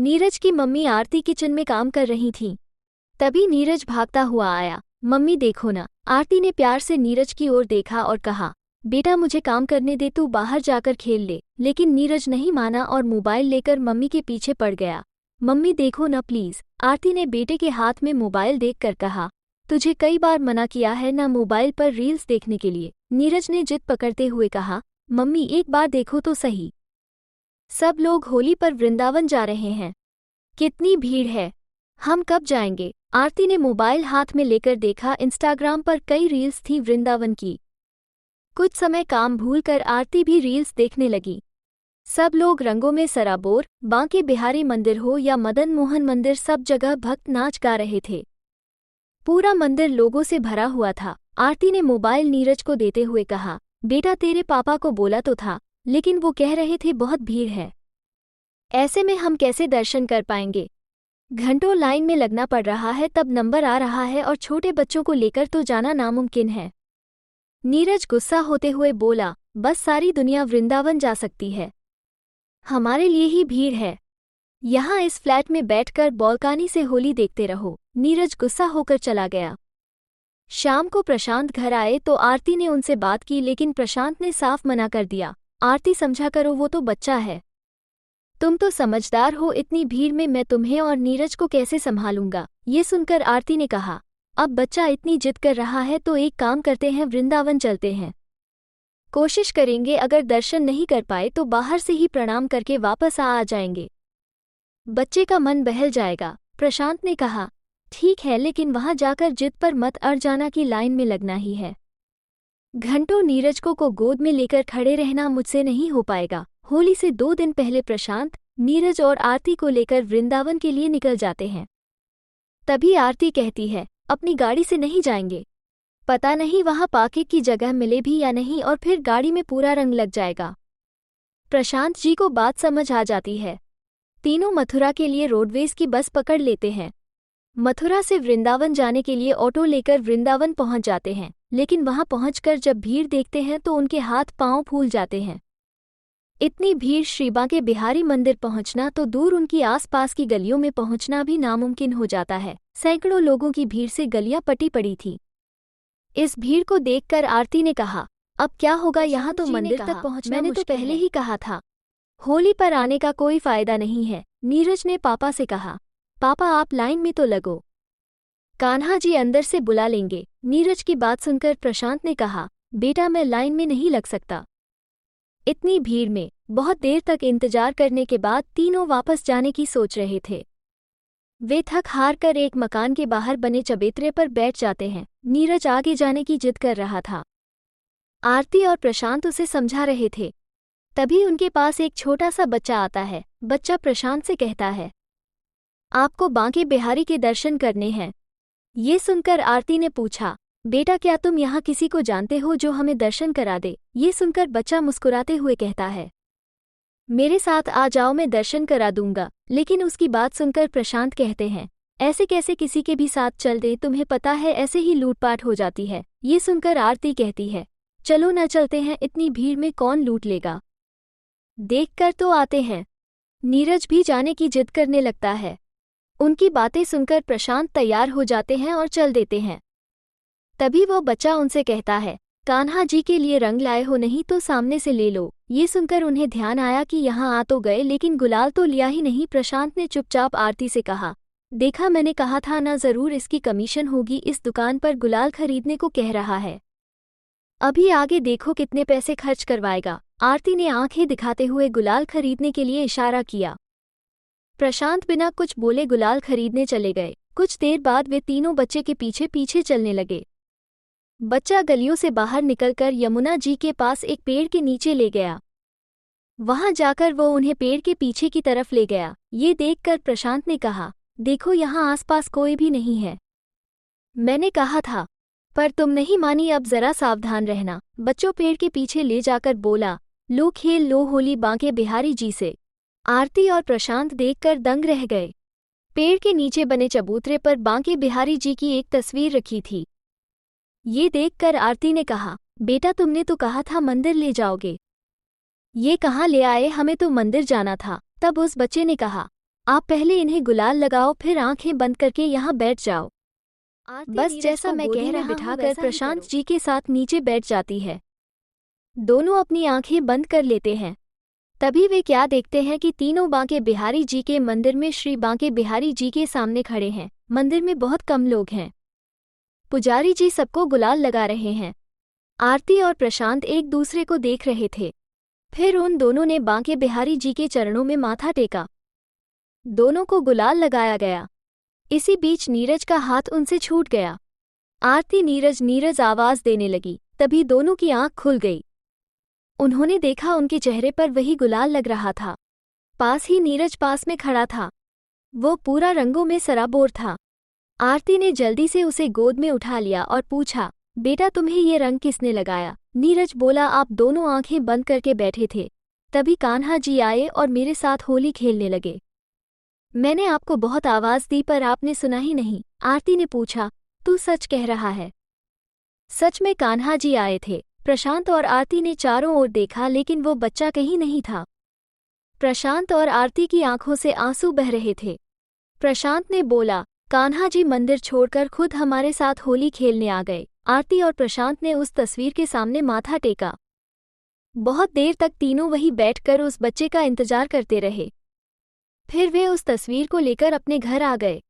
नीरज की मम्मी आरती किचन में काम कर रही थीं। तभी नीरज भागता हुआ आया। मम्मी देखो ना। आरती ने प्यार से नीरज की ओर देखा और कहा, बेटा मुझे काम करने दे, तू बाहर जाकर खेल ले। लेकिन नीरज नहीं माना और मोबाइल लेकर मम्मी के पीछे पड़ गया। मम्मी देखो ना प्लीज। आरती ने बेटे के हाथ में मोबाइल देखकर कहा, तुझे कई बार मना किया है ना मोबाइल पर रील्स देखने के लिए। नीरज ने जिद पकड़ते हुए कहा, मम्मी एक बार देखो तो सही। सब लोग होली पर वृंदावन जा रहे हैं। कितनी भीड़ है, हम कब जाएंगे? आरती ने मोबाइल हाथ में लेकर देखा। इंस्टाग्राम पर कई रील्स थीं वृंदावन की। कुछ समय काम भूलकर आरती भी रील्स देखने लगी। सब लोग रंगों में सराबोर, बांके बिहारी मंदिर हो या मदन मोहन मंदिर, सब जगह भक्त नाच गा रहे थे। पूरा मंदिर लोगों से भरा हुआ था। आरती ने मोबाइल नीरज को देते हुए कहा, बेटा तेरे पापा को बोला तो था, लेकिन वो कह रहे थे बहुत भीड़ है। ऐसे में हम कैसे दर्शन कर पाएंगे? घंटों लाइन में लगना पड़ रहा है, तब नंबर आ रहा है और छोटे बच्चों को लेकर तो जाना नामुमकिन है। नीरज गुस्सा होते हुए बोला, बस सारी दुनिया वृंदावन जा सकती है, हमारे लिए ही भीड़ है। यहाँ इस फ्लैट में बैठकर बालकनी से होली देखते रहो। नीरज गुस्सा होकर चला गया। शाम को प्रशांत घर आए तो आरती ने उनसे बात की, लेकिन प्रशांत ने साफ मना कर दिया। आरती समझा करो, वो तो बच्चा है, तुम तो समझदार हो, इतनी भीड़ में मैं तुम्हें और नीरज को कैसे संभालूंगा। ये सुनकर आरती ने कहा, अब बच्चा इतनी जिद कर रहा है तो एक काम करते हैं, वृंदावन चलते हैं। कोशिश करेंगे, अगर दर्शन नहीं कर पाए तो बाहर से ही प्रणाम करके वापस आ जाएंगे, बच्चे का मन बहल जाएगा। प्रशांत ने कहा, ठीक है, लेकिन वहां जाकर जिद पर मत अड़ जाना कि लाइन में लगना ही है। घंटों नीरज को गोद में लेकर खड़े रहना मुझसे नहीं हो पाएगा। होली से 2 दिन पहले प्रशांत, नीरज और आरती को लेकर वृंदावन के लिए निकल जाते हैं। तभी आरती कहती है, अपनी गाड़ी से नहीं जाएंगे, पता नहीं वहां पार्किंग की जगह मिले भी या नहीं, और फिर गाड़ी में पूरा रंग लग जाएगा। प्रशांत जी को बात समझ आ जाती है। तीनों मथुरा के लिए रोडवेज की बस पकड़ लेते हैं। मथुरा से वृंदावन जाने के लिए ऑटो लेकर वृंदावन पहुंच जाते हैं, लेकिन वहां पहुंचकर जब भीड़ देखते हैं तो उनके हाथ पांव फूल जाते हैं। इतनी भीड़, श्री बांके बिहारी मंदिर पहुंचना तो दूर, उनकी आसपास की गलियों में पहुंचना भी नामुमकिन हो जाता है। सैकड़ों लोगों की भीड़ से गलियां पटी पड़ी थी। इस भीड़ को देखकर आरती ने कहा, अब क्या होगा, यहाँ तो मंदिर तक पहुंचना मैंने तो पहले ही कहा था, होली पर आने का कोई फायदा नहीं है। नीरज ने पापा से कहा, पापा आप लाइन में तो लगो, कान्हा जी अंदर से बुला लेंगे। नीरज की बात सुनकर प्रशांत ने कहा, बेटा मैं लाइन में नहीं लग सकता। इतनी भीड़ में बहुत देर तक इंतजार करने के बाद तीनों वापस जाने की सोच रहे थे। वे थक हार कर एक मकान के बाहर बने चबूतरे पर बैठ जाते हैं। नीरज आगे जाने की जिद कर रहा था। आरती और प्रशांत उसे समझा रहे थे। तभी उनके पास एक छोटा सा बच्चा आता है। बच्चा प्रशांत से कहता है, आपको बांके बिहारी के दर्शन करने हैं। ये सुनकर आरती ने पूछा, बेटा क्या तुम यहाँ किसी को जानते हो जो हमें दर्शन करा दे? ये सुनकर बच्चा मुस्कुराते हुए कहता है, मेरे साथ आ जाओ, मैं दर्शन करा दूंगा। लेकिन उसकी बात सुनकर प्रशांत कहते हैं, ऐसे कैसे किसी के भी साथ चल दे, तुम्हें पता है ऐसे ही लूटपाट हो जाती है। ये सुनकर आरती कहती है, चलो न चलते हैं, इतनी भीड़ में कौन लूट लेगा, देखकर तो आते हैं। नीरज भी जाने की जिद करने लगता है। उनकी बातें सुनकर प्रशांत तैयार हो जाते हैं और चल देते हैं। तभी वो बच्चा उनसे कहता है, कान्हा जी के लिए रंग लाए हो, नहीं तो सामने से ले लो। ये सुनकर उन्हें ध्यान आया कि यहाँ आ तो गए, लेकिन गुलाल तो लिया ही नहीं। प्रशांत ने चुपचाप आरती से कहा, देखा मैंने कहा था ना, जरूर इसकी कमीशन होगी, इस दुकान पर गुलाल खरीदने को कह रहा है, अभी आगे देखो कितने पैसे खर्च करवाएगा। आरती ने आंखें दिखाते हुए गुलाल खरीदने के लिए इशारा किया। प्रशांत बिना कुछ बोले गुलाल खरीदने चले गए। कुछ देर बाद वे तीनों बच्चे के पीछे पीछे चलने लगे। बच्चा गलियों से बाहर निकलकर यमुना जी के पास एक पेड़ के नीचे ले गया। वहां जाकर वो उन्हें पेड़ के पीछे की तरफ ले गया। ये देखकर प्रशांत ने कहा, देखो यहाँ आसपास कोई भी नहीं है, मैंने कहा था पर तुम नहीं मानी, अब जरा सावधान रहना। बच्चों पेड़ के पीछे ले जाकर बोला, लो खेल लो होली बांके बिहारी जी से। आरती और प्रशांत देखकर दंग रह गए। पेड़ के नीचे बने चबूतरे पर बांके बिहारी जी की एक तस्वीर रखी थी। ये देखकर आरती ने कहा, बेटा तुमने तो कहा था मंदिर ले जाओगे, ये कहाँ ले आए, हमें तो मंदिर जाना था। तब उस बच्चे ने कहा, आप पहले इन्हें गुलाल लगाओ, फिर आंखें बंद करके यहाँ बैठ जाओ। बस जैसा मैं कह रहा बिठाकर प्रशांत जी के साथ नीचे बैठ जाती है। दोनों अपनी आंखें बंद कर लेते हैं। तभी वे क्या देखते हैं कि तीनों बांके बिहारी जी के मंदिर में श्री बांके बिहारी जी के सामने खड़े हैं। मंदिर में बहुत कम लोग हैं। पुजारी जी सबको गुलाल लगा रहे हैं। आरती और प्रशांत एक दूसरे को देख रहे थे। फिर उन दोनों ने बांके बिहारी जी के चरणों में माथा टेका। दोनों को गुलाल लगाया गया। इसी बीच नीरज का हाथ उनसे छूट गया। आरती नीरज नीरज आवाज देने लगी। तभी दोनों की आंख खुल गई। उन्होंने देखा उनके चेहरे पर वही गुलाल लग रहा था। पास ही नीरज पास में खड़ा था। वो पूरा रंगों में सराबोर था। आरती ने जल्दी से उसे गोद में उठा लिया और पूछा, बेटा तुम्हें ये रंग किसने लगाया? नीरज बोला, आप दोनों आंखें बंद करके बैठे थे, तभी कान्हा जी आए और मेरे साथ होली खेलने लगे। मैंने आपको बहुत आवाज दी पर आपने सुना ही नहीं। आरती ने पूछा, तू सच कह रहा है? सच में कान्हा जी आए थे। प्रशांत और आरती ने चारों ओर देखा लेकिन वो बच्चा कहीं नहीं था। प्रशांत और आरती की आंखों से आंसू बह रहे थे। प्रशांत ने बोला, कान्हा जी मंदिर छोड़कर खुद हमारे साथ होली खेलने आ गए। आरती और प्रशांत ने उस तस्वीर के सामने माथा टेका। बहुत देर तक तीनों वहीं बैठकर उस बच्चे का इंतजार करते रहे। फिर वे उस तस्वीर को लेकर अपने घर आ गए।